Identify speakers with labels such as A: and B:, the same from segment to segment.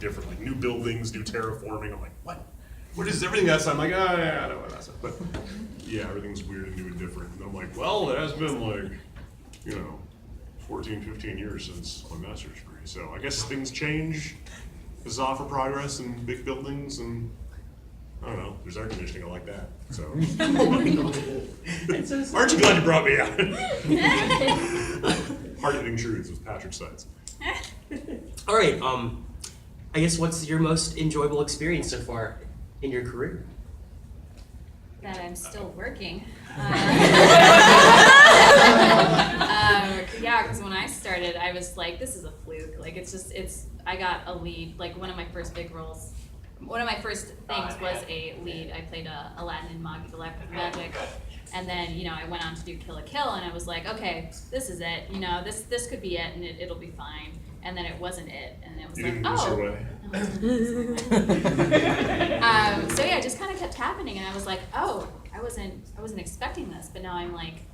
A: different, like new buildings, new terraforming. I'm like, what is everything else? I'm like, oh yeah, I know what that's. But yeah, everything's weird and new and different. And I'm like, well, it has been like, 14, 15 years since my master's degree. So I guess things change. This is all for progress and big buildings, and I don't know, there's air conditioning, I like that. So aren't you glad you brought me out? Hard-hitting truths with Patrick Seitz.
B: All right, I guess what's your most enjoyable experience so far in your career?
C: That I'm still working. Yeah, because when I started, I was like, this is a fluke. Like, I got a lead. Like, one of my first big roles, one of my first things was a lead. I played Aladdin in Magic. And then, I went on to do Kill la Kill, and I was like, okay, this is it. This could be it, and it'll be fine. And then it wasn't it, and it was
A: You
C: like,
A: didn't lose your way.
C: So yeah, it just kind of kept happening, and I was like, oh, I wasn't expecting this, but now I'm like,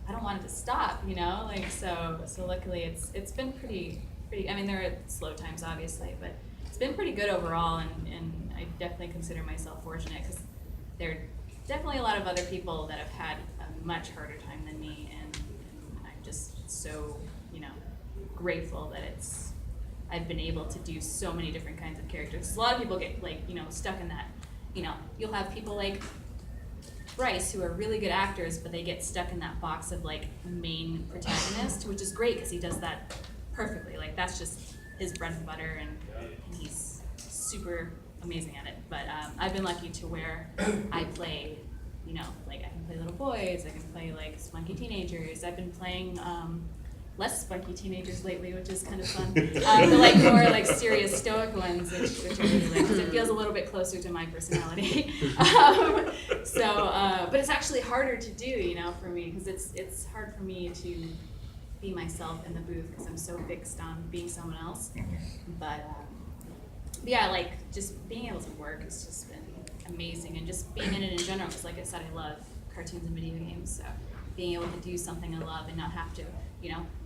C: I don't want it to stop, like so luckily it's been pretty. I mean, there are slow times obviously, but it's been pretty good overall, and I definitely consider myself fortunate because there are definitely a lot of other people that have had a much harder time than me, and I'm just so grateful that I've been able to do so many different kinds of characters. A lot of people get stuck in that, you'll have people like Bryce who are really good actors, but they get stuck in that box of like main protagonist, which is great because he does that perfectly. Like that's just his bread and butter, and he's super amazing at it. But I've been lucky to where I play, like I can play little boys, I can play like spunky teenagers. I've been playing less spunky teenagers lately, which is kind of fun. But like more like serious stoic ones, which I really like, because it feels a little bit closer to my personality. But it's actually harder to do, for me, because it's hard for me to be myself in the booth because I'm so fixed on being someone else. But yeah, like just being able to work has just been amazing, and just being in it in general, because like I said, I love cartoons and video games, so being able to do something I love and not have to,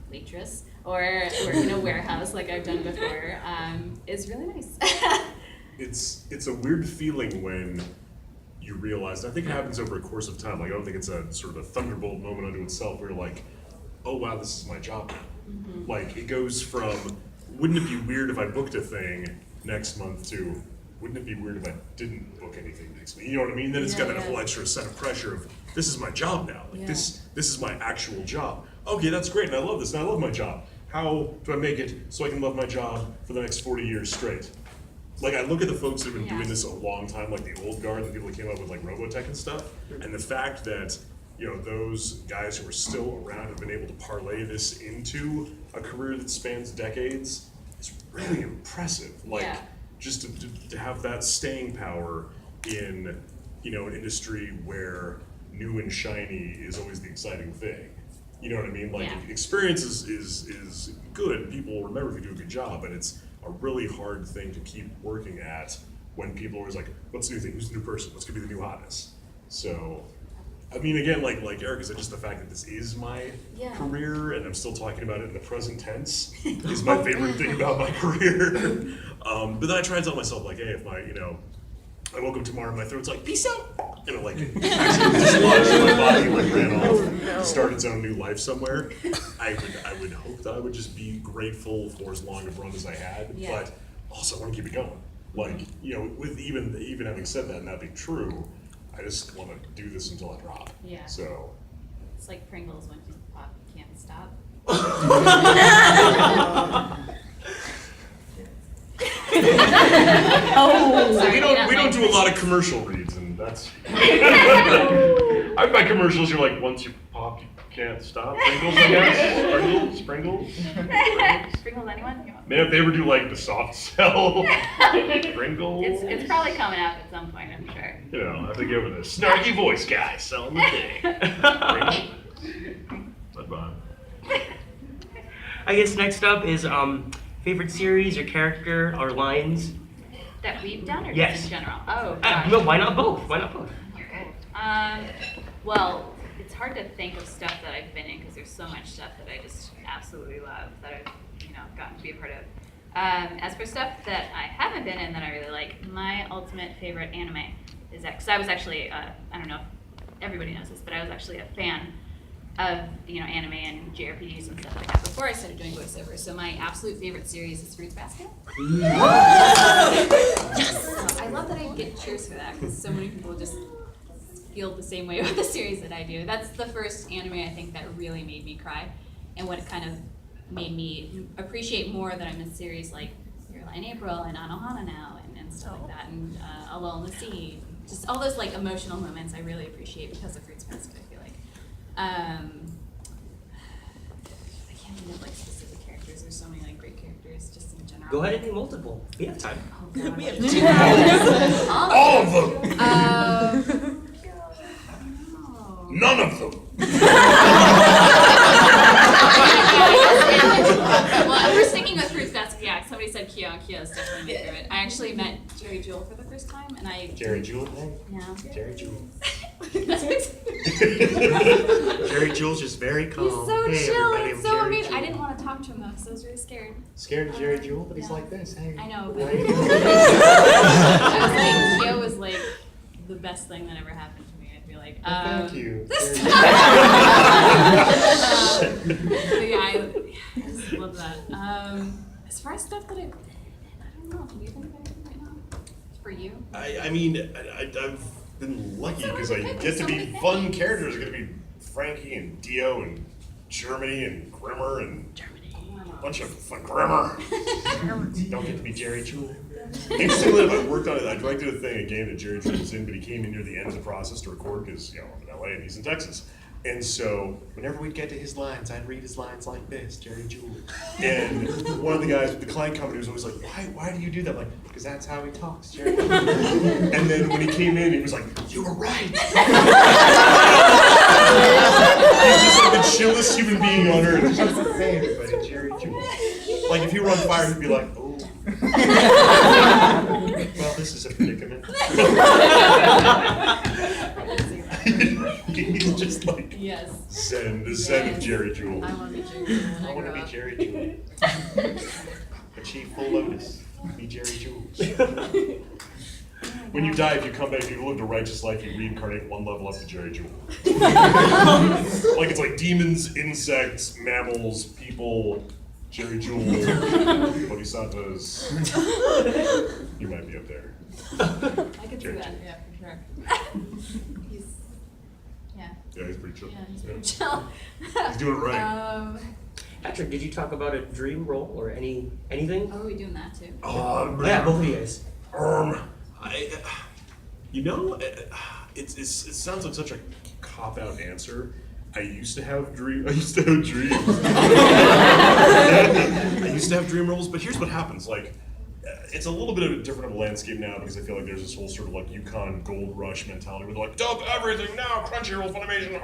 C: waitress or work in a warehouse like I've done before is really nice.
A: It's a weird feeling when you realize, I think it happens over a course of time, like I don't think it's a sort of a thunderbolt moment unto itself where you're like, oh wow, this is my job now. Mm-hmm. Like it goes from, wouldn't it be weird if I booked a thing next month to, wouldn't it be weird if I didn't book anything next week? You know what I mean? Then it's got that whole extra set of pressure of, this is my job now. Like this is my actual job. Okay, that's great, and I love this, and I love my job. How do I make it so I can love my job for the next 40 years straight? Like I look at the folks that have been doing this a long time, like the old guard, the people that came up with like Robotech and stuff, and the fact that those guys who are still around have been able to parlay this into a career that spans decades is really impressive. Like just to have that staying power in an industry where new and shiny is always the exciting thing. You know what I mean? Like experience is good. People will remember if you do a good job, but it's a really hard thing to keep working at when people are always like, what's the new thing? Who's the new person? What's gonna be the new hotness? So, I mean, again, like Eric said, just the fact that this is my career and I'm still talking about it in the present tense is my favorite thing about my career. But then I try to tell myself, like, hey, if I woke up tomorrow and my throat's like, peace out! Like, actually dislodged my body, like, ran off, start its own new life somewhere. I would hope that I would just be grateful for as long a run as I had, but also I want to keep it going. Like, with even having said that and that being true, I just want to do this until I drop. Yeah. So.
C: It's like Pringles, when you pop, you can't stop.
A: We don't do a lot of commercial reads, and that's. I've got commercials. You're like, once you pop, you can't stop. Pringles, I guess. Sprinkles.
C: Sprinkles, anyone?
A: Man, if they ever do like the soft sell Pringles.
C: It's probably coming up at some point, I'm sure.
A: I have to give it a snarky voice guy selling the thing. Bye-bye.
B: I guess next up is favorite series or character or lines?
C: That we've done, or
B: yes.
C: just in general? Oh, gosh.
B: No, why not both?
C: Well, it's hard to think of stuff that I've been in because there's so much stuff that I just absolutely love that I've gotten to be a part of.
D: As for stuff that I haven't been in that I really like, my ultimate favorite anime is that, because I was actually, I don't know if everybody knows this, but I was actually a fan of, anime and JRPGs and stuff like that before I started doing voiceover. So my absolute favorite series is Fruits Basket. Yes! I love that I get cheers for that, because so many people just feel the same way about the series that I do. That's the first anime I think that really made me cry, and what kind of made me appreciate more that I'm in series like Your Lie in April and Anohana now and stuff like that, and Alone in the Sea. Just all those like emotional moments I really appreciate because of Fruits Basket, I feel like. I can't think of like specific characters. There's so many like great characters just in general.
B: Go ahead and do multiple. We have time.
D: Oh, God.
C: We have
A: All of them! None of them!
C: Well, we're sticking with Fruits Basket. Yeah, somebody said Kyo, and Kyo is definitely my favorite. I actually met Jerry Jewell for the first time, and
A: Jerry Jewell?
C: Yeah.
A: Jerry Jewell.
E: Jerry Jewell's just very calm.
C: He's so
E: Hey,
C: chill
E: everybody,
C: and
E: I'm
C: so
E: Jerry
C: amazing. I
E: Jewell.
C: didn't want to talk to him though, because I was really scared.
E: Scared of Jerry Jewell, but he's
C: Yeah.
E: like this. Hey.
C: I know,
E: How
C: but
E: you doing?
C: I was like, Kyo was like the best thing that ever happened to me. I feel like.
E: Thank you.
C: This
E: Jerry
C: but yeah, I just love that. As far as stuff that I don't know. Do you think of anything right now? For you?
A: I mean, I've been lucky
C: So
A: because
C: many
A: I
C: things,
A: get to
C: so
A: be
C: many
A: fun
C: things.
A: characters. It's gonna be Frankie and Dio and Germany and Grimmer and a bunch of fun Grimmer. Don't get to be Jerry Jewell. Interestingly enough, I worked on it. I directed a game that Jerry Jewell was in, but he came in near the end of the process to record because I'm in LA and he's in Texas. And so whenever we'd get to his lines, I'd read his lines like this, Jerry Jewell. And one of the guys, the client company was always like, why do you do that? I'm like, because that's how he talks, Jerry. And then when he came in, he was like, you were right. He's just like the chillest human being on earth. Just like, hey everybody, Jerry Jewell. Like if he were on fire, he'd be like, oh. Well, this is a predicament. He's just like
C: Yes.
A: Zen, the Zen of Jerry Jewell.
C: I want to be Jerry Jewell when
E: I
C: I
E: want
C: grow
E: to be
C: up.
E: Jerry Jewell. Achieve full lotus. Be Jerry Jewell.
A: When you die, if you come back, if you lived a righteous life, you reincarnate one level up to Jerry Jewell. Like it's like demons, insects, mammals, people, Jerry Jewell, bodhisattvas. You might be up there.
C: I could see
A: Jerry
C: that, yeah, for sure. He's, yeah,
A: Yeah, he's pretty chill.
C: yeah, he's pretty chill.
A: He's doing it right.
B: Patrick, did you talk about a dream role or anything?
C: Oh, are we doing that too?
A: Oh,
B: Yeah, both of you guys.
A: It sounds like such a cop-out answer. I used to have dreams. I used to have dream roles, but here's what happens. Like, it's a little bit of a different of a landscape now because I feel like there's this whole sort of like Yukon gold rush mentality where they're like, dump everything now, Crunchyroll, Funimation.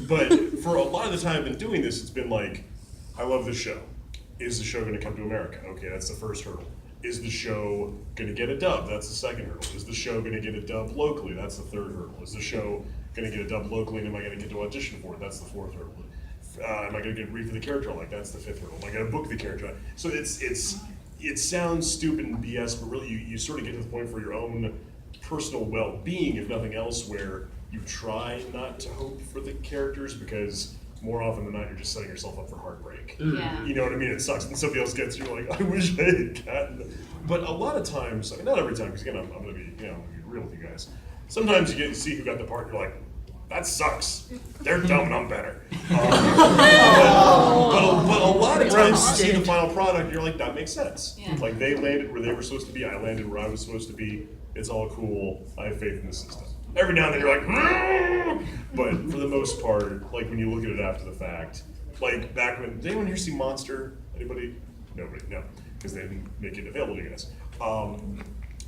A: But for a lot of the time I've been doing this, it's been like, I love this show. Is the show going to come to America? Okay, that's the first hurdle. Is the show going to get a dub? That's the second hurdle. Is the show going to get a dub locally? That's the third hurdle. Is the show going to get a dub locally and am I going to get to audition for it? That's the fourth hurdle. Am I going to get read for the character? Like that's the fifth hurdle. Am I going to book the character? So it sounds stupid and BS, but really you sort of get to the point for your own personal well-being, if nothing else, where you try not to hope for the characters because more often than not, you're just setting yourself up for heartbreak.
C: Yeah.
A: You know what I mean? It sucks. And somebody else gets you, you're like, I wish I had gotten. But a lot of times, I mean, not every time, because again, I'm gonna be, I'm gonna be real with you guys. Sometimes you get to see who got the part, and you're like, that sucks. They're dumb and I'm better. But a lot of times you see the final product, and you're like, that makes sense.
C: Yeah.
A: Like they landed where they were supposed to be, I landed where I was supposed to be. It's all cool. I have faith in the system. Every now and then you're like, but for the most part, like when you look at it after the fact, like back when, did anyone here see Monster? Anybody? Nobody, no, because they didn't make it available to you guys.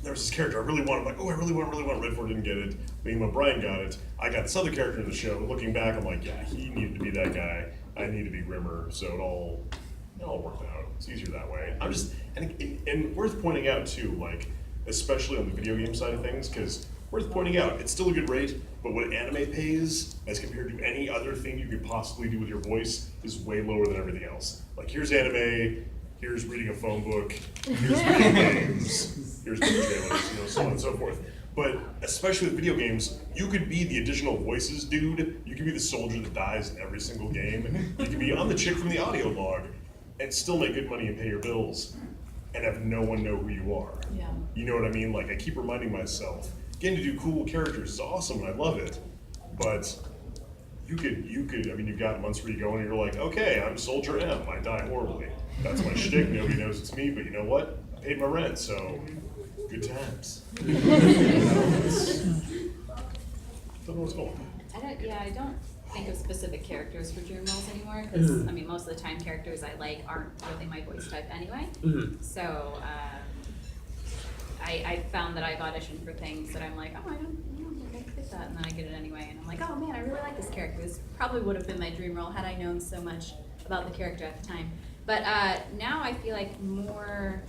A: There was this character I really wanted, I'm like, oh, I really want, Redford didn't get it. But when Brian got it, I got this other character in the show. Looking back, I'm like, yeah, he needed to be that guy. I need to be Grimmer, so it all worked out. It's easier that way. I'm just, and worth pointing out too, like, especially on the video game side of things, because worth pointing out, it's still a good rate, but what anime pays as compared to any other thing you could possibly do with your voice is way lower than everything else. Like, here's anime, here's reading a phone book, here's video games, here's movie trailers, so on and so forth. But especially with video games, you could be the additional voices dude. You could be the soldier that dies in every single game. You could be on the chick from the audio log and still make good money and pay your bills and have no one know who you are.
C: Yeah.
A: You know what I mean? Like, I keep reminding myself, getting to do cool characters is awesome and I love it. But you could, I mean, you've got months where you go and you're like, okay, I'm Soldier M, I die horribly. That's my shtick, nobody knows it's me, but you know what? I paid my rent, so good times. Don't know what's going on.
D: I don't think of specific characters for dream roles anymore, because, I mean, most of the time characters I like aren't really my voice type anyway. So, I found that I've auditioned for things that I'm like, oh, I don't think I fit that, and then I get it anyway, and I'm like, oh man, I really like this character. This probably would have been my dream role had I known so much about the character at the time. But now I feel like more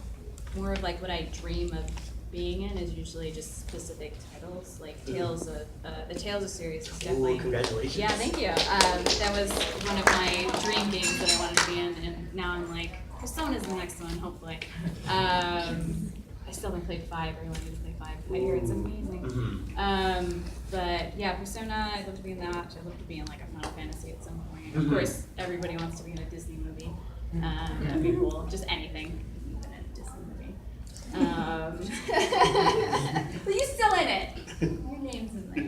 D: of like what I dream of being in is usually just specific titles, like Tales of the Tales of series is definitely.
B: Ooh, congratulations.
D: Yeah, thank you. That was one of my dream games that I wanted to be in, and now I'm like, Persona's the next one, hopefully. I still haven't played 5. I really need to play 5. I hear it's amazing. But yeah, Persona, I'd love to be in that. I'd love to be in like a Final Fantasy at some point. Of course, everybody wants to be in a Disney movie. That'd be cool. Just anything. Even in a Disney movie. But you're still in it. Your name's in there.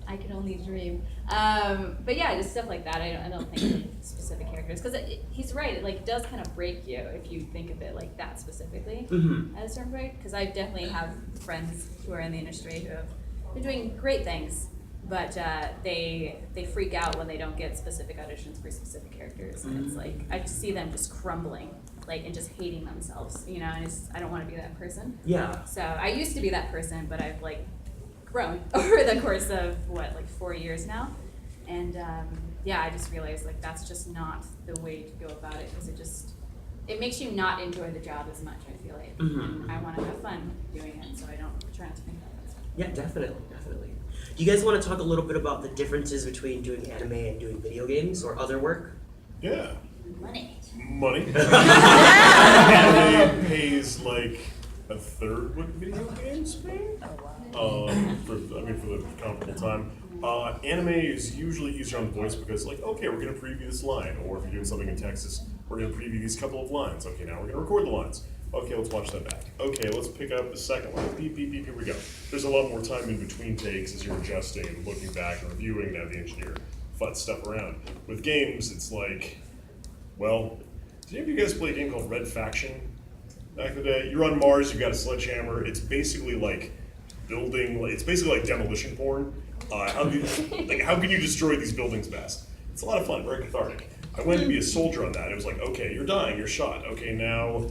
D: I can only dream. But yeah, just stuff like that. I don't think of specific characters, because he's right. It like does kind of break you if you think of it like that specifically at a certain point. Because I definitely have friends who are in the industry who have been doing great things, but they freak out when they don't get specific auditions for specific characters, and it's like I just see them just crumbling, like, and just hating themselves, and I don't want to be that person.
B: Yeah.
D: So I used to be that person, but I've like grown over the course of 4 years now, and I just realized like that's just not the way to go about it, because it makes you not enjoy the job as much. I feel like and I want to have fun doing it, so I don't try not to think about that stuff.
B: Yeah, definitely. Do you guys want to talk a little bit about the differences between doing anime and doing video games or other work?
A: Yeah.
D: Money.
A: Anime pays like a third what video games pay. For the comparable time. Anime is usually easier on the voice because, like, okay, we're going to preview this line, or if you're doing something in Texas, we're going to preview these couple of lines. Okay, now we're going to record the lines. Okay, let's watch that back. Okay, let's pick up the second one. Beep, beep, beep, here we go. There's a lot more time in between takes as you're adjusting and looking back and reviewing, now the engineer futz stuff around. With games, it's like, well, did any of you guys play a game called Red Faction back in the day? You're on Mars, you've got a sledgehammer. It's basically like it's basically like demolition porn. How can you destroy these buildings best? It's a lot of fun, very cathartic. I went to be a soldier on that. It was like, okay, you're dying, you're shot. Okay, now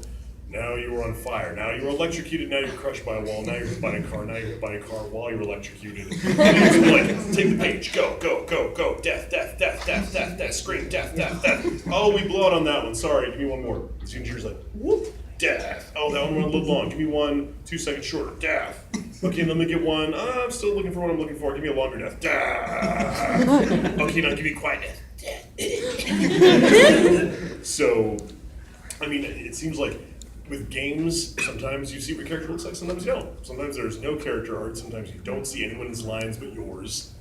A: you were on fire. Now you were electrocuted. Now you're crushed by a wall. Now you're hit by a car. Now you're hit by a car while you're electrocuted. And you're like, take the page. Go. Death. Scream. Death. Oh, we blew out on that one. Sorry. Give me one more. The engineer's like, whoop. Death. Oh, that one went a little long. Give me one 2 seconds shorter. Death. Okay, let me get one. I'm still looking for what I'm looking for. Give me a longer death. Death. Okay, now give me quiet death. So, I mean, it seems like with games, sometimes you see what a character looks like, sometimes you don't. Sometimes there's no character art, sometimes you don't see anyone's lines but yours.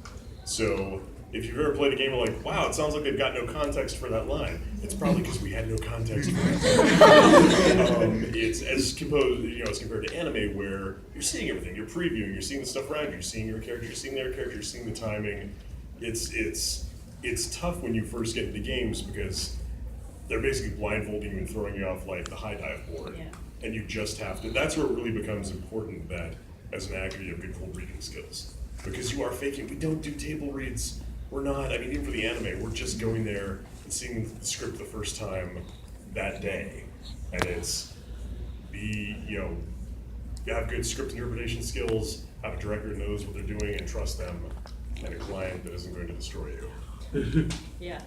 A: So if you've ever played a game where like, wow, it sounds like they've got no context for that line, it's probably because we had no context for that. It's as compared to anime where you're seeing everything, you're previewing, you're seeing the stuff around you, you're seeing your character, you're seeing their character, you're seeing the timing. It's tough when you first get into games because they're basically blindfolding you and throwing you off like the high dive board.
D: Yeah.
A: And you just have to, that's where it really becomes important that as an actor you have good cold reading skills. Because you are faking, we don't do table reads. We're not, even for the anime, we're just going there and seeing the script the first time that day. And it's have good script interpretation skills, have a director who knows what they're doing and trust them, and a client that isn't going to destroy you.
D: Yeah,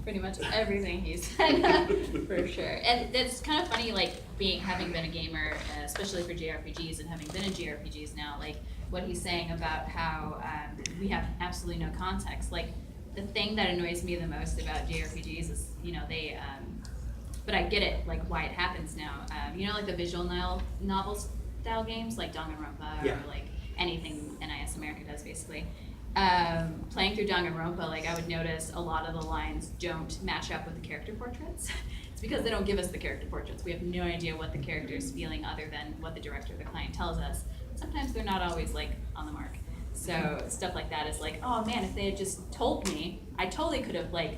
D: pretty much everything he said, for sure. And it's kind of funny, like having been a gamer, especially for JRPGs, and having been in JRPGs now, like what he's saying about how we have absolutely no context. Like the thing that annoys me the most about JRPGs is, but I get it, like why it happens now. You know, like the visual novel style games, like Danganronpa
B: Yeah.
D: or like anything NIS America does, basically. Playing through Danganronpa, like I would notice a lot of the lines don't match up with the character portraits. It's because they don't give us the character portraits. We have no idea what the character is feeling other than what the director or the client tells us. Sometimes they're not always like on the mark. So stuff like that is like, oh man, if they had just told me, I totally could have like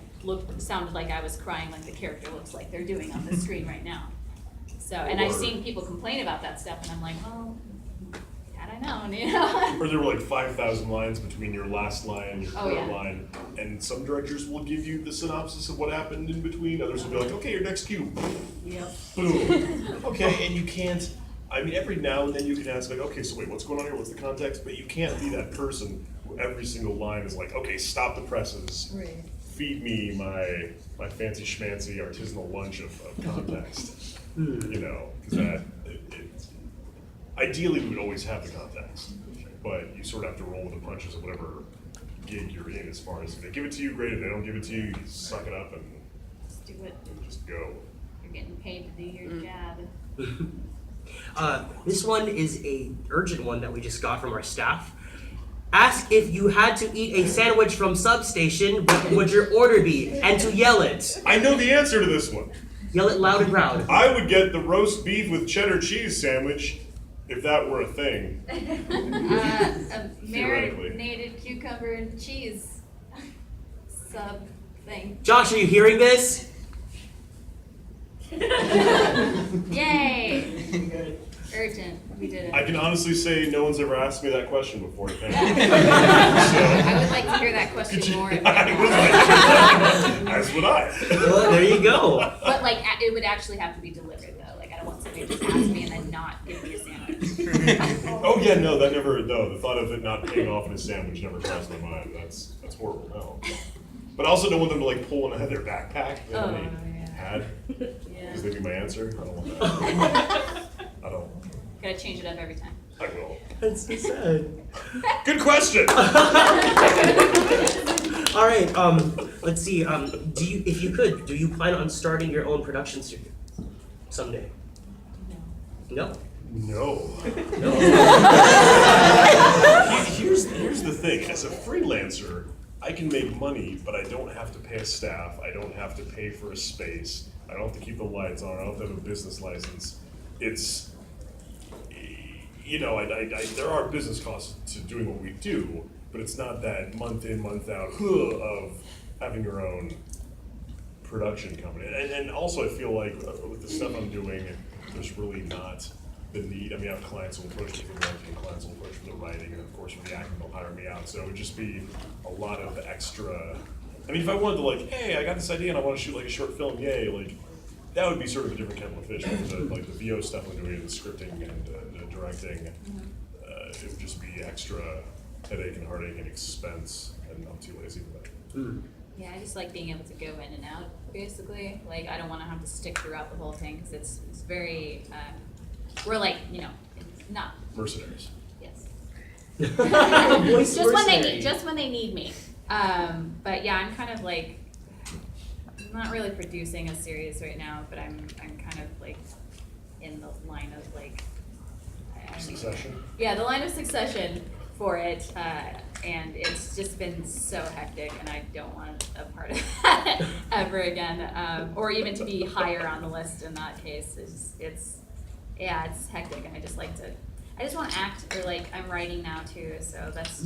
D: sounded like I was crying like the character looks like they're doing on the screen right now. So, and I've seen people complain about that stuff, and I'm like, well, had I known, you know?
A: Or there were like 5,000 lines between your last line and your
D: Oh,
A: current
D: yeah.
A: line, and some directors will give you the synopsis of what happened in between. Others will be like, okay, your next cue.
D: Yep.
A: Boom. Okay, and you can't. I mean, every now and then you can ask, like, okay, so wait, what's going on here? What's the context? But you can't be that person who every single line is like, okay, stop the presses.
C: Right.
A: Feed me my fancy schmancy artisanal lunch of context. You know, because ideally we would always have the context, but you sort of have to roll with the punches of whatever gig you're in. As far as if they give it to you, great. If they don't give it to you, you suck it up and
D: Just do it.
A: just go.
D: You're getting paid to do your job.
B: This one is a urgent one that we just got from our staff. Ask if you had to eat a sandwich from Substation, what would your order be? And to yell it.
A: I know the answer to this one.
B: Yell it loud and proud.
A: I would get the roast beef with cheddar cheese sandwich if that were a thing.
D: A
A: Theoretically.
D: marinated cucumber and cheese sub thing.
B: Josh, are you hearing this?
D: Yay! Urgent. We did it.
A: I can honestly say no one's ever asked me that question before. Thank you.
D: I would like to hear that question more.
A: As would I.
B: Well, there you go.
D: But like, it would actually have to be delivered though. Like, I don't want somebody to just ask me and then not give me a sandwich.
A: Oh yeah, no, that never. No, the thought of it not paying off in a sandwich never crossed my mind. That's horrible. No. But I also don't want them to like pull one out of their backpack that
D: Oh,
A: they
D: yeah.
A: had.
D: Yeah.
A: Is that be my answer? I don't want that. I don't.
D: Gotta change it up every time.
A: I will.
B: That's so sad.
A: Good question.
B: All right. Let's see. Do you, if you could, do you plan on starting your own production studio someday? No.
A: No.
B: No.
A: Here's the thing. As a freelancer, I can make money, but I don't have to pay a staff. I don't have to pay for a space. I don't have to keep the lights on. I don't have to have a business license. It's, you know, there are business costs to doing what we do, but it's not that month in, month out of having your own production company. And also I feel like with the stuff I'm doing, there's really not the need. I mean, I have clients who will push me for the writing, clients who will push for the writing, and of course for the acting, they'll hire me out. So it would just be a lot of extra. I mean, if I wanted to like, hey, I got this idea and I want to shoot like a short film, yay, like, that would be sort of a different kettle of fish. Like the VO stuff I'm doing, the scripting and the directing, it would just be extra headache and heartache and expense, and I'm too lazy for that.
D: Yeah, I just like being able to go in and out, basically. Like, I don't want to have to stick throughout the whole thing because it's very. We're like, you know, not.
A: Mercenaries.
D: Yes.
B: Voice
D: Just when they need me. But yeah, I'm kind of like. I'm not really producing a series right now, but I'm kind of like in the line of like
A: Succession.
D: Yeah, the line of succession for it, and it's just been so hectic, and I don't want a part of that ever again, or even to be higher on the list in that case. It's hectic, and I just want to act, or like I'm writing now too, so that's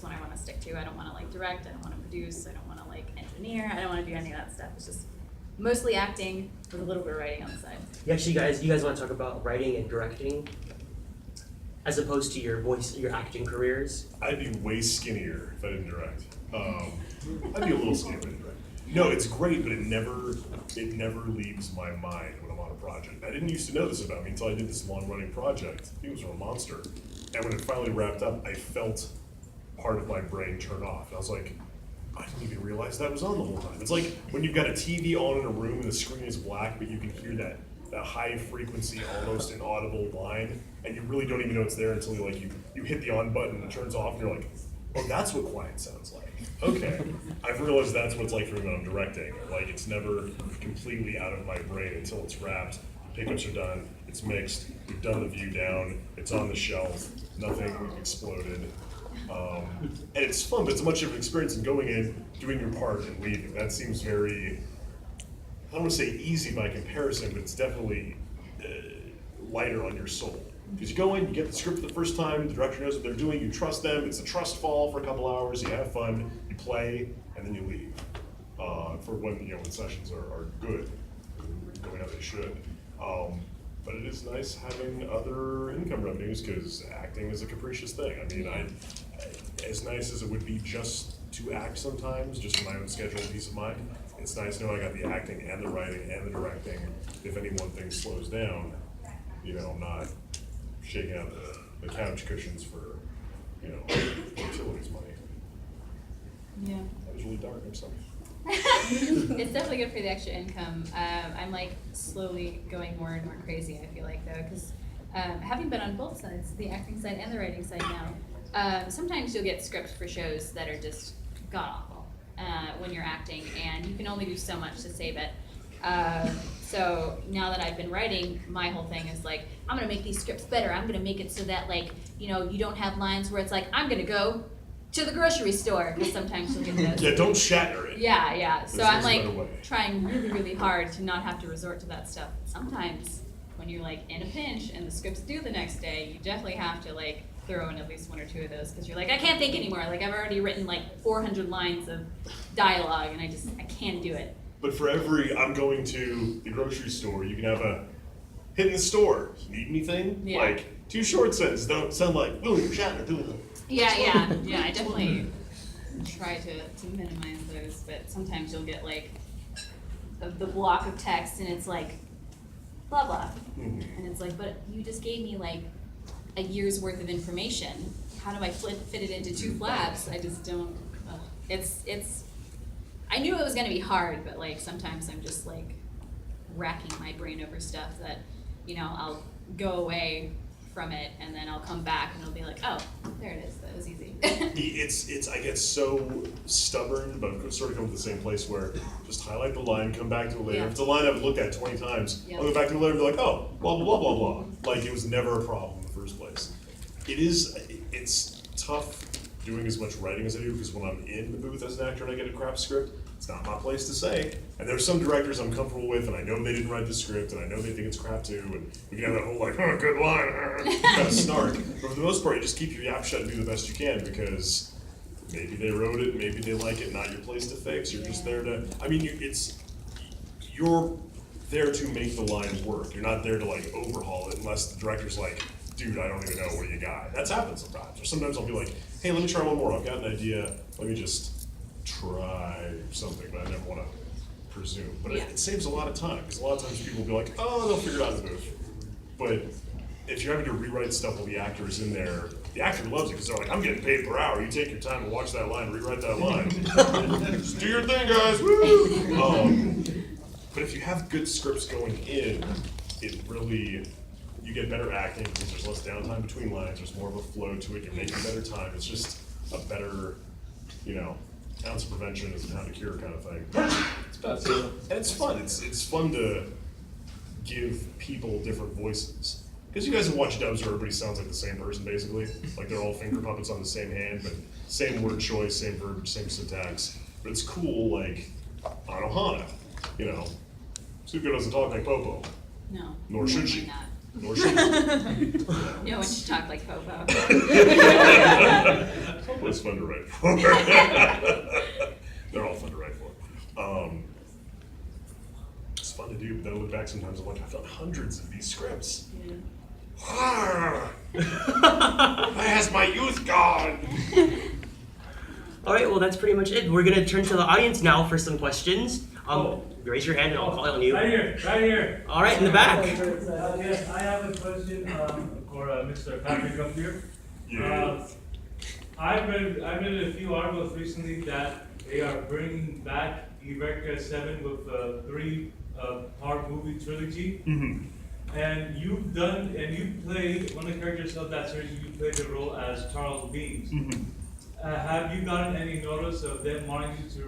D: what I want to stick to. I don't want to like direct, I don't want to produce, I don't want to like engineer, I don't want to do any of that stuff. It's just mostly acting with a little bit of writing on the side.
B: Yeah, actually, you guys want to talk about writing and directing, as opposed to your acting careers?
A: I'd be way skinnier if I didn't direct. I'd be a little skinnier if I didn't direct. No, it's great, but it never leaves my mind when I'm on a project. I didn't used to know this about me until I did this long-running project. It was a monster. And when it finally wrapped up, I felt part of my brain turn off. And I was like, I didn't even realize that was on the whole time. It's like when you've got a TV on in a room and the screen is black, but you can hear that high frequency, almost inaudible line, and you really don't even know it's there until you hit the on button and it turns off, and you're like, oh, that's what quiet sounds like. Okay, I've realized that's what it's like for me when I'm directing. Like, it's never completely out of my brain until it's wrapped, pickups are done, it's mixed, we've done the view down, it's on the shelf, nothing exploded. And it's fun, but it's a much different experience than going in, doing your part, and leaving. That seems very, I don't want to say easy by comparison, but it's definitely lighter on your soul. Because you go in, you get the script for the first time, the director knows what they're doing, you trust them, it's a trust fall for a couple hours, you have fun, you play, and then you leave. For when, when sessions are good, going how they should. But it is nice having other income revenues, because acting is a capricious thing. I mean, as nice as it would be just to act sometimes, just for my own schedule and peace of mind, it's nice knowing I got the acting and the writing and the directing. If any one thing slows down, I'm not shaking out the couch cushions for, utilities money.
C: Yeah.
A: That was really dark, I'm sorry.
C: It's definitely good for the extra income. I'm like slowly going more and more crazy, I feel like, though, because having been on both sides, the acting side and the writing side now, sometimes you'll get scripts for shows that are just god-awful when you're acting, and you can only do so much to save it. So now that I've been writing, my whole thing is like, I'm gonna make these scripts better. I'm gonna make it so that, like, you don't have lines where it's like, I'm gonna go to the grocery store, because sometimes you'll get those.
A: Yeah, don't shatter it.
C: Yeah. So
A: There's
C: I'm
A: a
C: like
A: better way.
C: trying really, really hard to not have to resort to that stuff. Sometimes when you're like in a pinch and the script's due the next day, you definitely have to like throw in at least one or two of those, because you're like, I can't think anymore. Like, I've already written like 400 lines of dialogue, and I can't do it.
A: But for every I'm going to the grocery store, you can have a hitting the store. Need anything?
C: Yeah.
A: Like 2 short sentences don't sound like William Shatner doing them.
C: Yeah. I definitely try to minimize those, but sometimes you'll get like the block of text, and it's like blah blah, and it's like, but you just gave me like a year's worth of information. How do I fit it into 2 flaps? I just don't. It's. I knew it was gonna be hard, but like sometimes I'm just like racking my brain over stuff that I'll go away from it, and then I'll come back and it'll be like, oh, there it is. That was easy.
A: It's I get so stubborn, but I'm sort of come to the same place where just highlight the line, come back to it later.
C: Yeah.
A: If it's a line I've looked at 20 times,
C: Yeah.
A: I'll go back to it later and be like, oh, blah blah blah blah blah. Like it was never a problem in the first place. It's tough doing as much writing as I do, because when I'm in the booth as an actor and I get a crap script, it's not my place to say. And there's some directors I'm comfortable with, and I know they didn't write the script, and I know they think it's crap too, and we can have that whole like, oh, good line, kind of snark. But for the most part, you just keep your yap shut and do the best you can, because maybe they wrote it, maybe they like it, not your place to fix. You're just there to, I mean, you're there to make the line work. You're not there to like overhaul it, unless the director's like, dude, I don't even know, what do you got? That's happened sometimes. Or sometimes I'll be like, hey, let me try one more. I've got an idea. Let me just try something, but I never want to presume. But
C: Yeah.
A: it saves a lot of time, because a lot of times people will be like, oh, they'll figure it out in the booth. But if you're having to rewrite stuff while the actor is in there, the actor loves it, because they're like, I'm getting paid per hour. You take your time to watch that line, rewrite that line. Just do your thing, guys. Woo! But if you have good scripts going in, it really, you get better acting, because there's less downtime between lines, there's more of a flow to it, you're making better time. It's just a better, ounce of prevention is a pound of cure kind of thing. And it's fun. It's fun to give people different voices. Because you guys have watched dubs where everybody sounds like the same person, basically. Like they're all finger puppets on the same hand, but same word choice, same verb, same syntax. But it's cool, like, Anohana, Suko doesn't talk like Popo.
C: No.
A: Nor should
C: definitely
A: she.
C: not.
A: Nor should she.
C: No one should talk like Popo.
A: Popo's fun to write for. They're all fun to write for. It's fun to do, but then I look back sometimes, I'm like, I've done hundreds of these scripts.
C: Yeah.
A: Why has my youth gone?
B: All right, well, that's pretty much it. We're gonna turn to the audience now for some questions. Raise your hand and I'll call on you.
F: Right here.
B: All right, in the back.
F: Yes, I have a question for Mr. Patrick up here.
A: Yeah.
F: I've read a few articles recently that they are bringing back Eureka 7 with a 3-part movie trilogy.
A: Mm-hmm.
F: And you played one of the characters of that series. You played the role as Charles Beans.
A: Mm-hmm.
F: have you gotten any notice of them wanting you to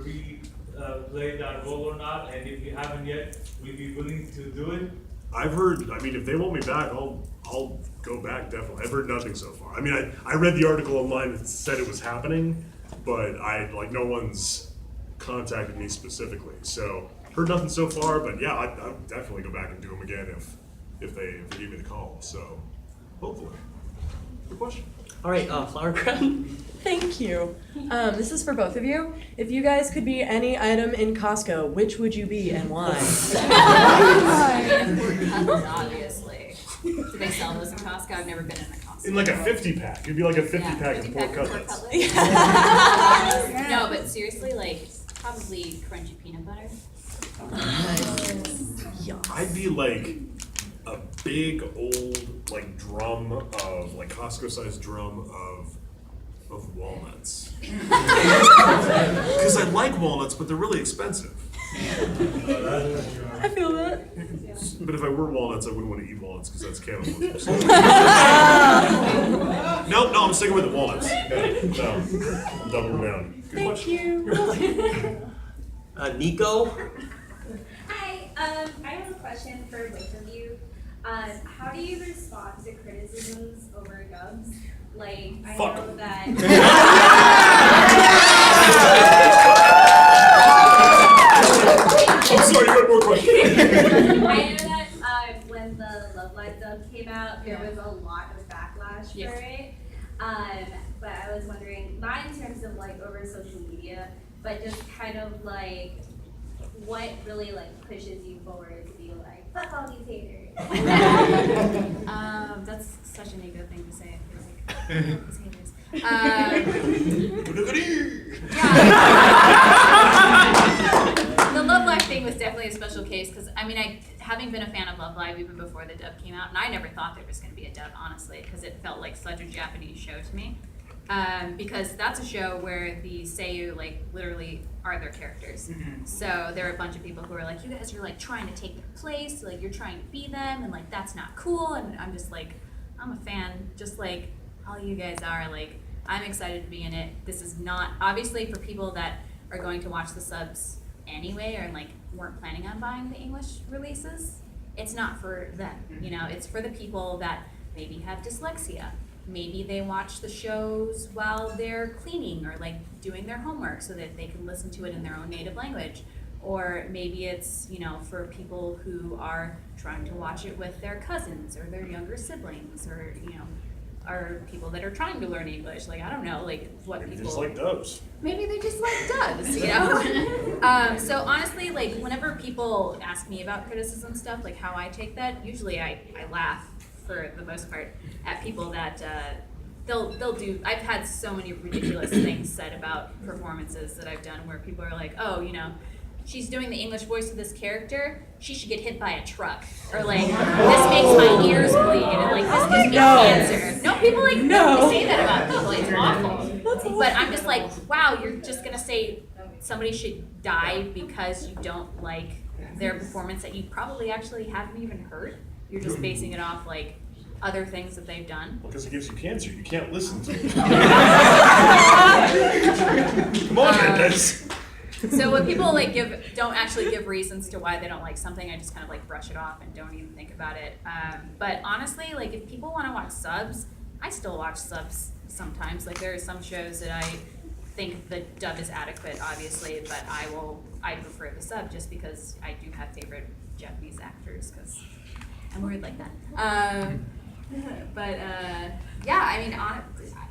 F: play that role or not? And if you haven't yet, would you be willing to do it?
A: I've heard, I mean, if they want me back, I'll go back, definitely. I've heard nothing so far. I mean, I read the article online that said it was happening, but no one's contacted me specifically. So, heard nothing so far, but yeah, I'll definitely go back and do them again if they give me the call. So, hopefully. Good question.
B: All right, Flower Crown.
G: Thank you. This is for both of you. If you guys could be any item in Costco, which would you be and why?
D: Obviously. Do they sell those in Costco? I've never been in a Costco.
A: In like a 50-pack. It'd be like a 50-pack of pork cutlets.
D: No, but seriously, like, probably crunchy peanut butter.
A: I'd be like a big old like drum of like Costco-sized drum of walnuts. Because I like walnuts, but they're really expensive.
G: I feel that.
A: But if I were walnuts, I wouldn't want to eat walnuts because that's cannibalism. No, I'm sticking with the walnuts. No, I'm doubling down. Good
G: Thank
A: question.
G: you.
B: Nico.
H: Hi, I have a question for both of you. How do you respond to criticisms over dubs? Like, I
A: Fuck
H: know
A: 'em.
H: that.
A: I'm sorry, you had more questions.
H: I know that when the Love Live dub came out, there was a lot of backlash
D: Yeah.
H: for it. But I was wondering, not in terms of like over social media, but just kind of like what really like pushes you forward to be like, fuck all these haters.
D: That's such an ego thing to say. The Love Live thing was definitely a special case because I mean, having been a fan of Love Live even before the dub came out, and I never thought there was going to be a dub, honestly, because it felt like such a Japanese show to me. Because that's a show where the seiyuu like literally are their characters. So there are a bunch of people who are like, you guys are like trying to take their place, like you're trying to be them, and like that's not cool. And I'm just like, I'm a fan, just like all you guys are. Like I'm excited to be in it. This is not obviously for people that are going to watch the subs anyway, or like weren't planning on buying the English releases. It's not for them, you know. It's for the people that maybe have dyslexia. Maybe they watch the shows while they're cleaning or like doing their homework so that they can listen to it in their own native language. Or maybe it's, you know, for people who are trying to watch it with their cousins or their younger siblings, or, you know, are people that are trying to learn English. Like, I don't know, like what
A: Maybe
D: people.
A: just like dubs.
D: Maybe they just like dubs, you know? So honestly, like whenever people ask me about criticism stuff, like how I take that, usually I laugh for the most part at people that they'll do. I've had so many ridiculous things said about performances that I've done where people are like, oh, you know, she's doing the English voice of this character, she should get hit by a truck. Or like, this makes my ears bleed, and like, this gives me cancer. No, people like
G: No.
D: say that about people, it's awful. But I'm just like, wow, you're just gonna say somebody should die because you don't like their performance that you probably actually haven't even heard? You're just basing it off like other things that they've done.
A: Because it gives you cancer. You can't listen to it. Come on, Mendez.
D: So when people like don't actually give reasons to why they don't like something, I just kind of like brush it off and don't even think about it. But honestly, like if people want to watch subs, I still watch subs sometimes. Like there are some shows that I think the dub is adequate, obviously, but I prefer the sub just because I do have favorite Japanese actors because I'm weird like that. Yeah, I mean,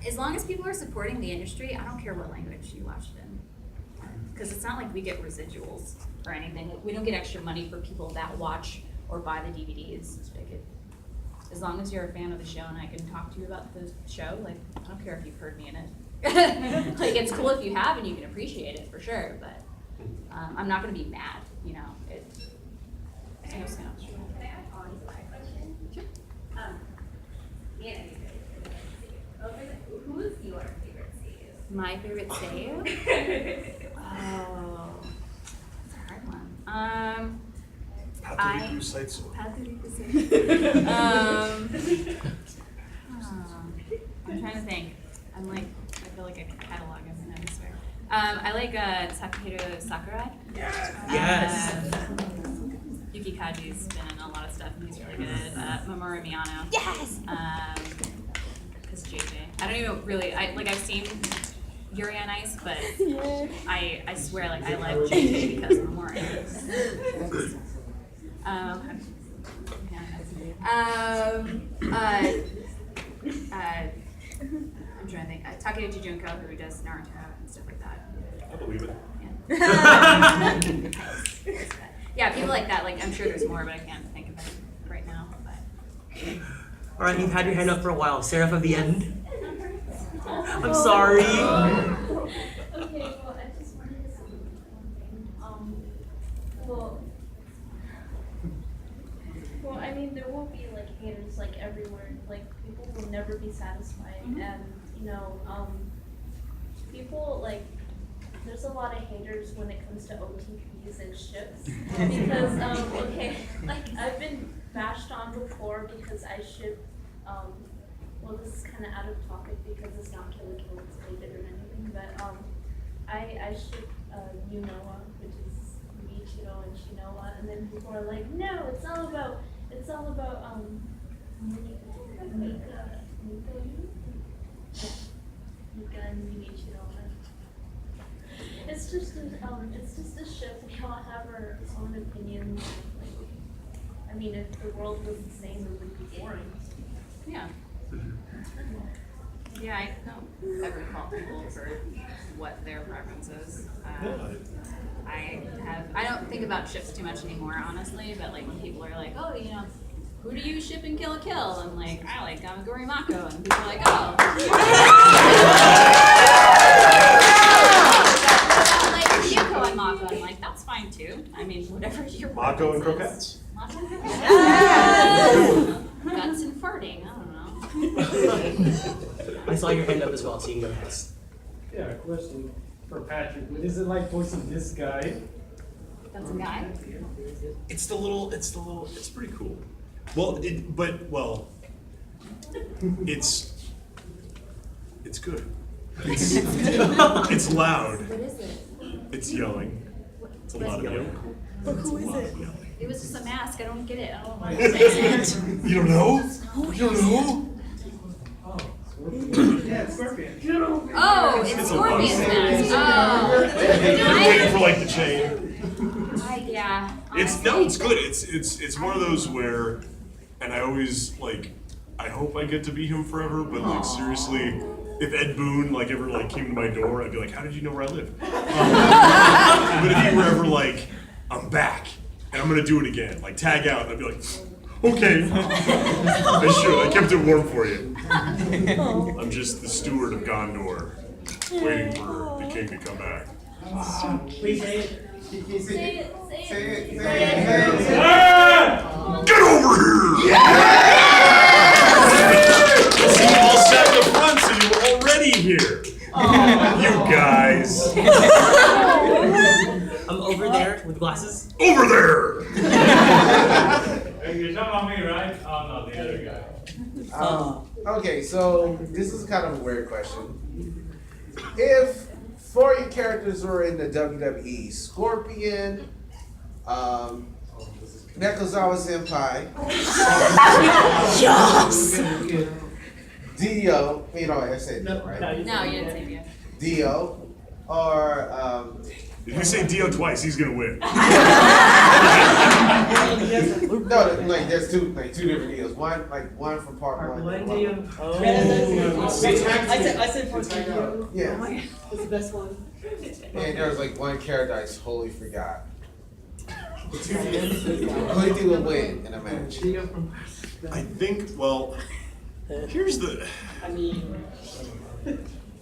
D: as long as people are supporting the industry, I don't care what language you watch it in. Because it's not like we get residuals or anything. Like, we don't get extra money for people that watch or buy the DVDs. Like as long as you're a fan of the show and I can talk to you about the show, like I don't care if you've heard me in it. Like it's cool if you have and you can appreciate it for sure, but I'm not gonna be mad, you know.
H: Can I add on to my question?
D: Sure.
H: Yeah, who's your favorite seiyuu?
D: My favorite seiyuu? Oh, that's a hard one.
A: Hattori Seitz.
D: I'm trying to think.
C: I'm like, I feel like I can catalog him, I swear. I like Takahiro Sakurai.
B: Yes.
C: Yuki Kaji's been in a lot of stuff and he's really good. Mamoru Miyano.
D: Yes!
C: Because JJ. I don't even really, I've seen Yuri on Ice, but I swear, like, I like JJ because of Mamoru. I'm trying to think. Takeuchi Junko, who does Naruto and stuff like that.
A: I believe it.
C: Yeah, people like that. Like, I'm sure there's more, but I can't think of it right now. But.
B: All right, you've had your hand up for a while. Seraph of the End. I'm sorry.
I: Okay, well, I just wanted to say one thing. Well, I mean, there will be like haters like everywhere. Like people will never be satisfied, and you know, people like. There's a lot of haters when it comes to OTPs and ships because okay, like I've been bashed on before because I ship. Well, this is kind of out of topic because it's not Kill la Kill related or anything, but I ship Yunoa, which is Michiro and Shinoa, and then people are like, no, it's all about Mika and Michiro. It's just a ship. We all have our own opinions. Like, I mean, if the world was the same, it would be boring.
C: Yeah. Yeah, I don't ever fault people for what their preference is. I don't think about ships too much anymore, honestly, but like when people are like, oh, you know, who do you ship in Kill la Kill? I'm like, I like Gamagori Mako, and people are like, oh. Yuko and Mako, I'm like, that's fine too. I mean, whatever your
E: Mako and
C: preference is.
E: croquettes.
C: Mako and croquettes. Guts and farting, I don't know.
B: I saw your hand up as well, so you can go ahead.
J: Yeah, a question for Patrick. What is it like voicing this guy?
C: That's a guy?
A: It's pretty cool. Well, it's good. It's loud.
C: What is it?
A: It's yelling. It's a lot of yelling.
G: But who is it?
C: It was just a mask, I don't get it, I don't understand.
A: You don't know? You don't know?
J: Yeah, it's Scorpion.
C: Oh, it's Scorpion's mask. Oh.
A: You're waiting for like the chain.
C: Yeah.
A: It's
C: honestly.
A: good. It's one of those where, and I always like, I hope I get to be him forever. But like seriously, if Ed Boon like ever like came to my door, I'd be like, how did you know where I live? But if he were ever like, I'm back and I'm gonna do it again, like tag out, and I'd be like, okay. I should. I kept it warm for you. I'm just the steward of Gondor, waiting for the king to come back.
B: Please say it.
I: Say it.
A: Get over here! See, you all sat in the front, so you were already here. You guys.
B: I'm over there with glasses.
A: Over there!
F: Hey, you're talking about me, right? Oh, no, the other guy.
K: Okay, so this is kind of a weird question. If 4 of your characters were in the WWE, Scorpion, Nekozawa Senpai,
G: Yes!
K: Dio, you know, I said Dio, right?
C: No, you didn't say Dio.
K: Dio, or
A: If you say Dio twice, he's gonna win.
K: no, like there's two different Dios. One from part one.
J: I said part two.
K: Yeah.
J: That's the best one.
K: And there's like one character I totally forgot. Who do you think will win in a match?
A: I think, well, here's the.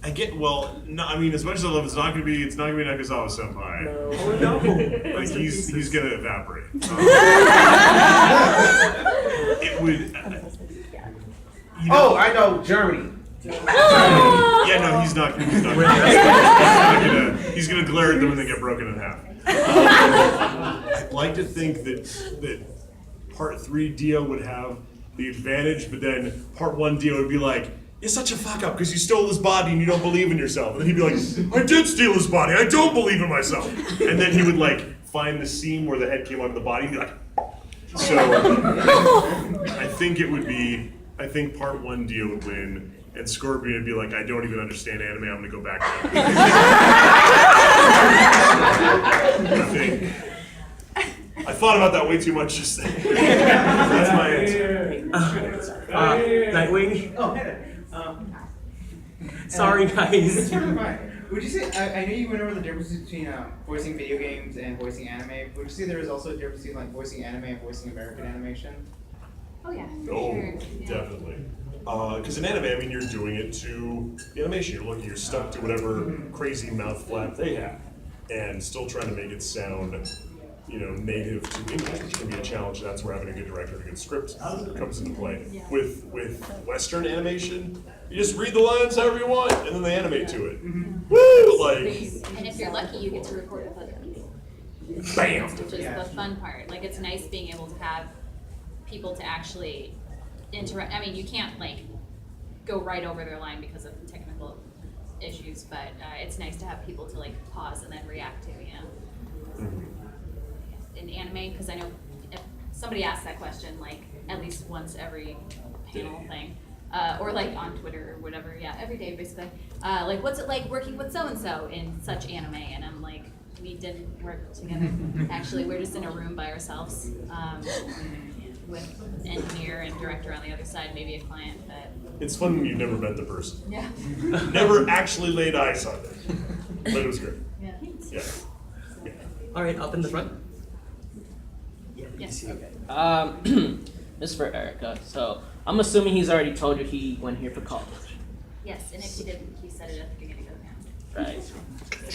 A: I get, well, no, I mean, as much as I love it, it's not gonna be Nekozawa Senpai.
B: Oh no.
A: Like he's gonna evaporate. It would.
K: Oh, I know, Germany.
A: Yeah, no, he's not. He's gonna glare at them and then get broken in half. I'd like to think that part 3 Dio would have the advantage, but then part 1 Dio would be like, you're such a fuck up because you stole his body and you don't believe in yourself. And then he'd be like, I did steal his body, I don't believe in myself. And then he would like find the seam where the head came out of the body and be like, so I think it would be, I think part 1 Dio would win, and Scorpion would be like, I don't even understand anime, I'm gonna go back now. I think. I thought about that way too much just then. That's my answer.
B: Nightwing?
L: Oh, hey there.
B: Sorry, guys.
L: Would you say, I know you went over the difference between voicing video games and voicing anime. Would you say there is also a difference between like voicing anime and voicing American animation?
C: Oh yeah, for
A: Oh,
C: sure. Yeah.
A: definitely. Because in anime, I mean, you're doing it to the animation. You're stuck to whatever crazy mouth flap they have, and still trying to make it sound, native to English, which can be a challenge. That's where having a good director and a good script comes into play.
C: Yeah.
A: With Western animation, you just read the lines however you want, and then they animate to it. Woo! Like,
C: And if you're lucky, you get to record with other people.
A: bam!
C: Which is the fun part. Like, it's nice being able to have people to actually interact. I mean, you can't like go right over their line because of technical issues, but it's nice to have people to like pause and then react to, in anime, because I know if somebody asks that question like at least once every panel thing, or like on Twitter or whatever, every day basically. Like, what's it like working with so and so in such anime? And I'm like, we didn't work together. Actually, we're just in a room by ourselves. With engineer and director on the other side, maybe a client, but
A: It's fun when you've never met the person.
C: yeah.
A: Never actually laid eyes on them. But it was great.
C: Yeah.
A: Yeah.
B: All right, up in the front.
C: Yes.
M: Okay. This is for Erica. So I'm assuming he's already told you he went here for college.
C: Yes, and if he didn't, he said it at the beginning of the round.
M: Right.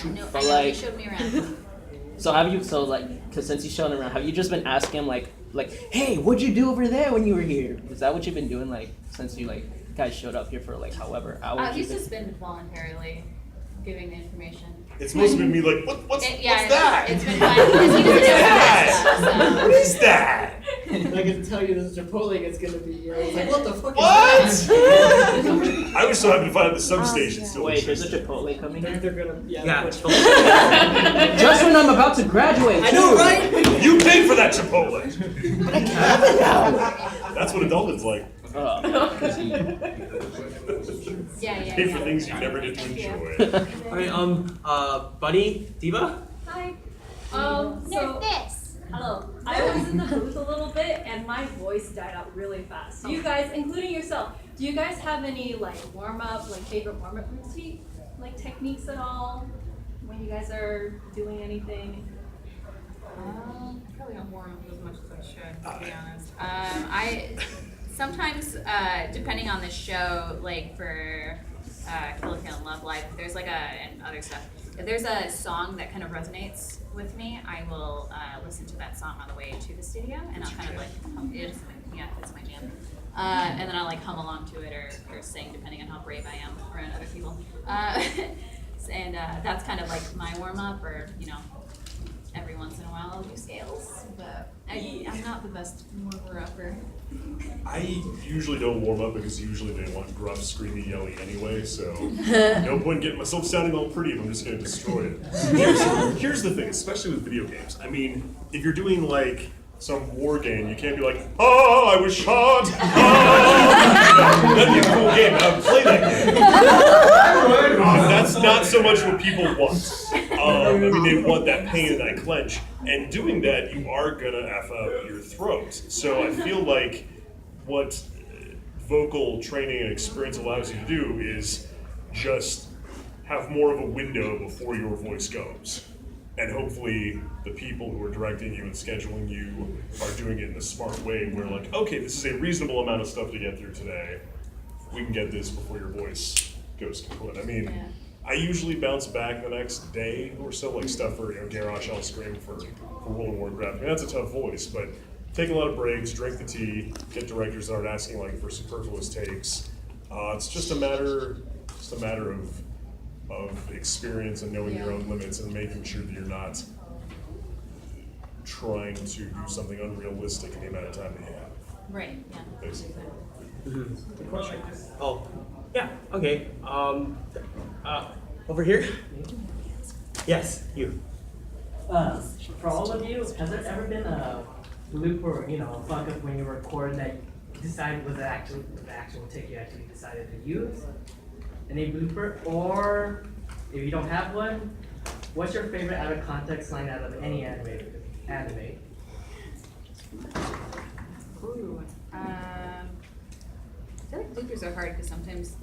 C: I know,
M: But
C: he
M: like,
C: showed me around.
M: cause since he's showing around, have you just been asking him like, hey, what'd you do over there when you were here? Is that what you've been doing like since you like guys showed up here for like however hours?
C: He's just been voluntarily giving the information.
A: It's supposed to be me like, what's that?
C: It's been fun because he doesn't know
A: What is that?
J: I can tell you this Chipotle is gonna be here. It's like, what the fuck
A: What?
J: is that?
A: I was so happy to find out the substation still
M: Wait, there's a
A: existed.
M: Chipotle coming
J: They're
M: here?
J: gonna,
B: Yeah.
M: Just when I'm about to graduate,
J: I know, right?
A: You paid for that Chipotle. That's what adulthood's like.
C: Yeah.
A: Pay for things you never get to enjoy.
B: All right, Bunny, Diva?
N: Hi. So hello. I was in the booth a little bit and my voice died out really fast. Do you guys, including yourself, do you guys have any like warm up, like favorite warm up routine, like techniques at all when you guys are doing anything?
C: I probably don't warm up as much as I should, to be honest. I sometimes, depending on the show, like for Kill and Love Live, there's like and other stuff. If there's a song that kind of resonates with me, I will listen to that song on the way to the studio, and I'll kind of like it's my jam. And then I'll like hum along to it or sing, depending on how brave I am around other people. And that's kind of like my warm up, or every once in a while I'll do scales, but I'm not the best warmer upper.
A: I usually don't warm up because usually they want gruff, screamy, yelly anyway, so no point getting myself sounding all pretty if I'm just going to destroy it. Here's the thing, especially with video games. I mean, if you're doing like some war game, you can't be like, oh, I was shot, oh. That'd be a cool game, I would play that game. That's not so much what people want. I mean, they want that pain and that clench. And doing that, you are gonna F up your throat. So I feel like what vocal training and experience allows you to do is just have more of a window before your voice goes. And hopefully the people who are directing you and scheduling you are doing it in a smart way where like, okay, this is a reasonable amount of stuff to get through today. We can get this before your voice goes kaput. I mean, I usually bounce back the next day or so, like stuff for, Garrosh I'll scream for World of Warcraft. I mean, that's a tough voice, but take a lot of breaks, drink the tea, get directors that aren't asking like for superfluous takes. It's just a matter of experience and knowing your own limits and making sure that you're not trying to do something unrealistic in the amount of time that you have.
C: Right, yeah.
A: Basically.
B: Oh, Yeah. Okay. Over here. Yes, you.
O: For all of you, has there ever been a loop or a fuck up when you record that you decided was the actual take you actually decided to use? Any blooper? Or if you don't have one, what's your favorite out of context line out of any anime?
C: Ooh. I feel like bloopers are hard because sometimes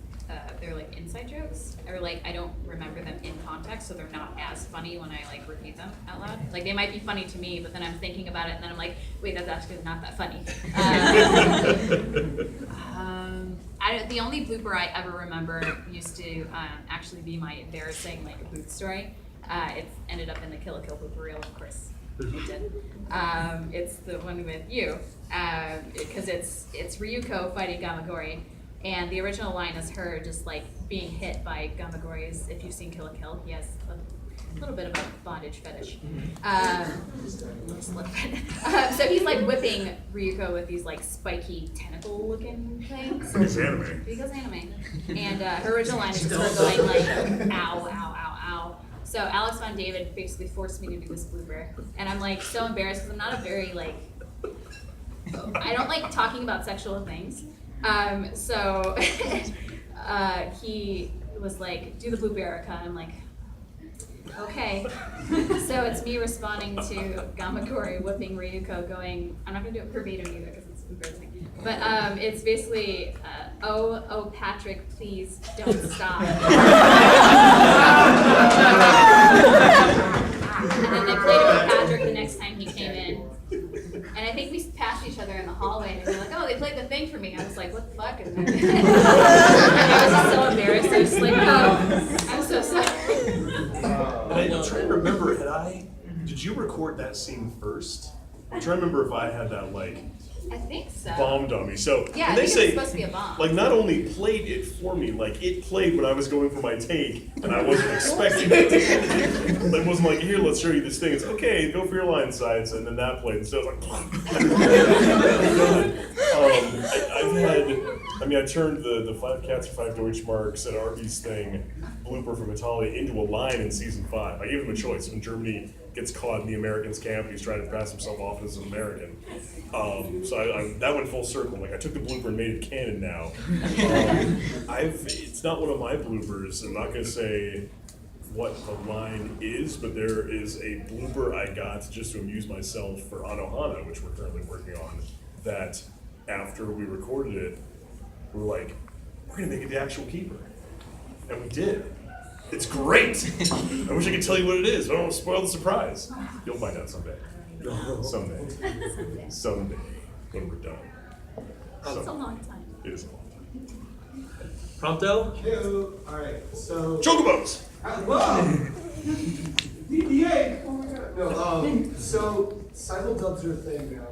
C: they're like inside jokes, or like I don't remember them in context, so they're not as funny when I like repeat them out loud. Like they might be funny to me, but then I'm thinking about it, and then I'm like, wait, that's actually not that funny. The only blooper I ever remember used to actually be my embarrassing like boot story. It ended up in the Kill la Kill blooper reel, of course. It did. It's the one with you, because it's Ryuko fighting Gamagori. And the original line is her just like being hit by Gamagori's. If you've seen Kill la Kill, he has a little bit of a bondage fetish. Just a little bit. So he's like whipping Ryuko with these like spiky tentacle looking things.
A: Because anime.
C: Because anime. And her original line is just her going like ow, ow, ow, ow. So Alex Von David basically forced me to do this blooper. And I'm like so embarrassed because I'm not a very like, I don't like talking about sexual things. So he was like, do the blooper, Erica. And I'm like, okay. So it's me responding to Gamagori whipping Ryuko going, I'm not gonna do it verbatim either because it's embarrassing. But it's basically, oh Patrick, please don't stop. And then they played it with Patrick the next time he came in. And I think we passed each other in the hallway, and they were like, "Oh, they played the thing for me." I was like, "What the fuck?" And I was just so embarrassed. I was just like, "Oh, I'm so sorry."
A: And I'm trying to remember, did you record that scene first? I'm trying to remember if I had that like
C: I think so.
A: bombed on me. So
C: Yeah, I
A: when they
C: think
A: say
C: it's supposed to be a bomb.
A: like not only played it for me, like it played when I was going for my take and I wasn't expecting it. It wasn't like, here, let's show you this thing. It's okay, go for your line sides, and then that played. And so I was like, I turned the 5 Cats for 5 Deutschmarks at Arby's thing blooper from Italia into a line in season 5. I gave him a choice when Germany gets caught in the Americans' camp and he's trying to pass himself off as an American. So that went full circle. Like I took the blooper and made it canon now. It's not one of my bloopers. I'm not gonna say what the line is, but there is a blooper I got just to amuse myself for Anohana, which we're currently working on. That after we recorded it, we were like, we're gonna make it the actual keeper, and we did. It's great. I wish I could tell you what it is, but I don't want to spoil the surprise. You'll find out someday. Someday, when we're done.
C: It's a long time.
A: It is a long time.
B: Prompto?
J: Hello. Alright, so.
A: Chocobos!
J: Wow! DBA! Oh my god. No, so simuldubs are a thing now.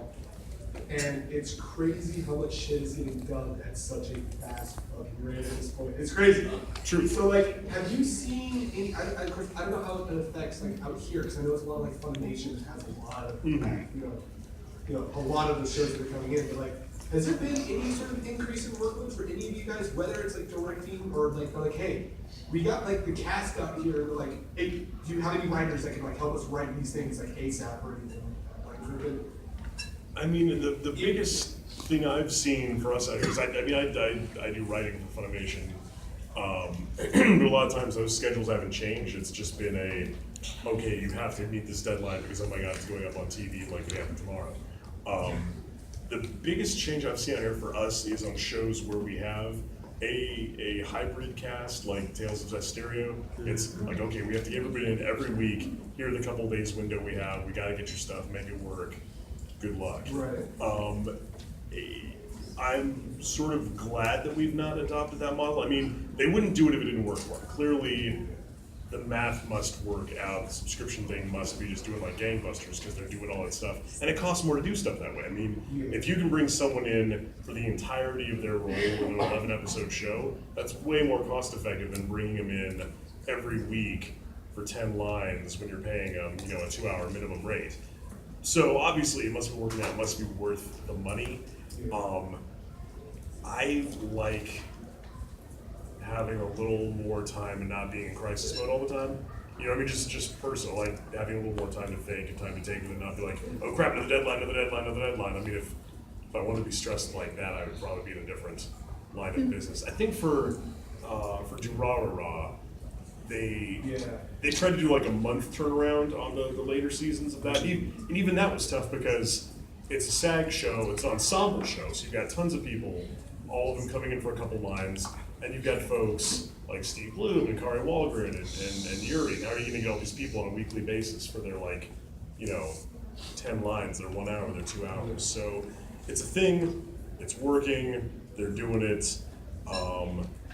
J: And it's crazy how much shit is getting dubbed at such a fast fucking rate at this point. It's crazy.
A: True.
J: So like, have you seen any? I don't know how it affects like out here because I know it's a lot of like Funimation has a lot of you know a lot of the shows that are coming in. But like, has there been any sort of increase in workload for any of you guys, whether it's like directing or like hey, we got like the cast out here. Like, hey, do you have any writers that can like help us write these things like ASAP or anything like that? Like, has there been?
A: I mean, the biggest thing I've seen for us, because I do writing for Funimation, but a lot of times those schedules haven't changed. It's just been okay, you have to meet this deadline because, oh my god, it's going up on TV like it happened tomorrow. The biggest change I've seen out here for us is on shows where we have a hybrid cast, like Tales of Zestirio. It's like, okay, we have to get everybody in every week. Here are the couple days window we have. We got to get your stuff, make it work. Good luck.
J: Right.
A: I'm sort of glad that we've not adopted that model. I mean, they wouldn't do it if it didn't work well. Clearly, the math must work out. The subscription thing must be just doing like gangbusters because they're doing all that stuff. And it costs more to do stuff that way. I mean, if you can bring someone in for the entirety of their role in an 11-episode show, that's way more cost effective than bringing them in every week for 10 lines when you're paying them, a 2-hour minimum rate. So obviously it must be working out, it must be worth the money. I like having a little more time and not being in crisis mode all the time. You know what I mean? Just personal, like having a little more time to think and time to take it and not be like, oh crap, another deadline, another deadline, another deadline. I mean, if I wanted to be stressed like that, I would probably be in a different line of business. I think for Do Rah Rah Rah, they tried to do like a month turnaround on the later seasons of that. And even that was tough because it's a SAG show, it's an ensemble show, so you've got tons of people, all of them coming in for a couple lines, and you've got folks like Steve Bloom and Kari Wahlgren and Yuri. How are you gonna get all these people on a weekly basis for their 10 lines, they're 1 hour, they're 2 hours. So it's a thing, it's working, they're doing it.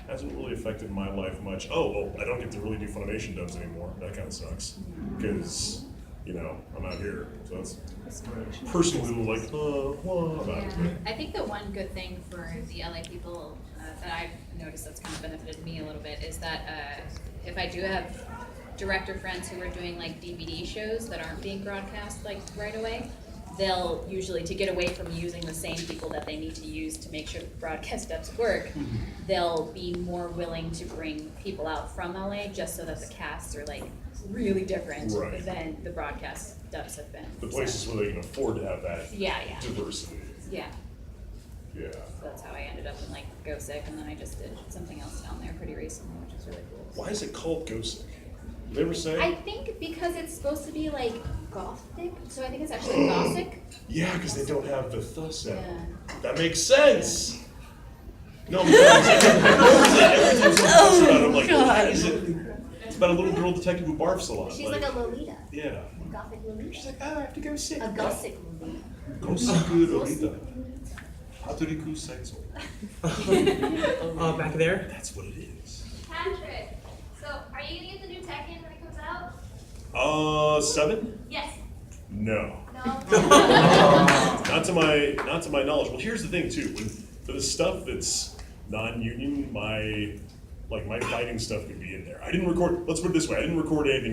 A: Hasn't really affected my life much. Oh, well, I don't get to really do Funimation dubs anymore. That kind of sucks. Because, I'm out here. So that's personally like, what about it?
D: I think the one good thing for the LA people that I've noticed that's kind of benefited me a little bit is that if I do have director friends who are doing like DVD shows that aren't being broadcast like right away, they'll usually, to get away from using the same people that they need to use to make sure the broadcast dubs work, they'll be more willing to bring people out from LA just so that the casts are like really different than the broadcast dubs have been.
A: The places where they can afford to have that diversity.
D: Yeah.
A: Yeah.
D: So that's how I ended up in like Go Sick, and then I just did something else down there pretty recently, which is really cool.
A: Why is it called Go Sick? Did they ever say?
D: I think because it's supposed to be like gothic, so I think it's actually gothic.
A: Yeah, because they don't have the th sound.
D: Yeah.
A: That makes sense. No, because everything's talks about it. I'm like, what is it? It's about a little girl detective who barfs a lot.
D: She's like a Lolita.
A: Yeah.
D: A gothic Lolita.
A: She's like, I have to go sick.
D: A gothic Lolita.
A: Go sick, Lolita. Hattoriku Seitz.
B: Back there.
A: That's what it is.
H: Patrick, so are you gonna get the new Tekken when it comes out?
A: 7?
H: Yes.
A: No.
H: No.
A: Not to my knowledge. Well, here's the thing too. For the stuff that's non-union, my fighting stuff could be in there. I didn't record. Let's put it this way. I didn't record anything new.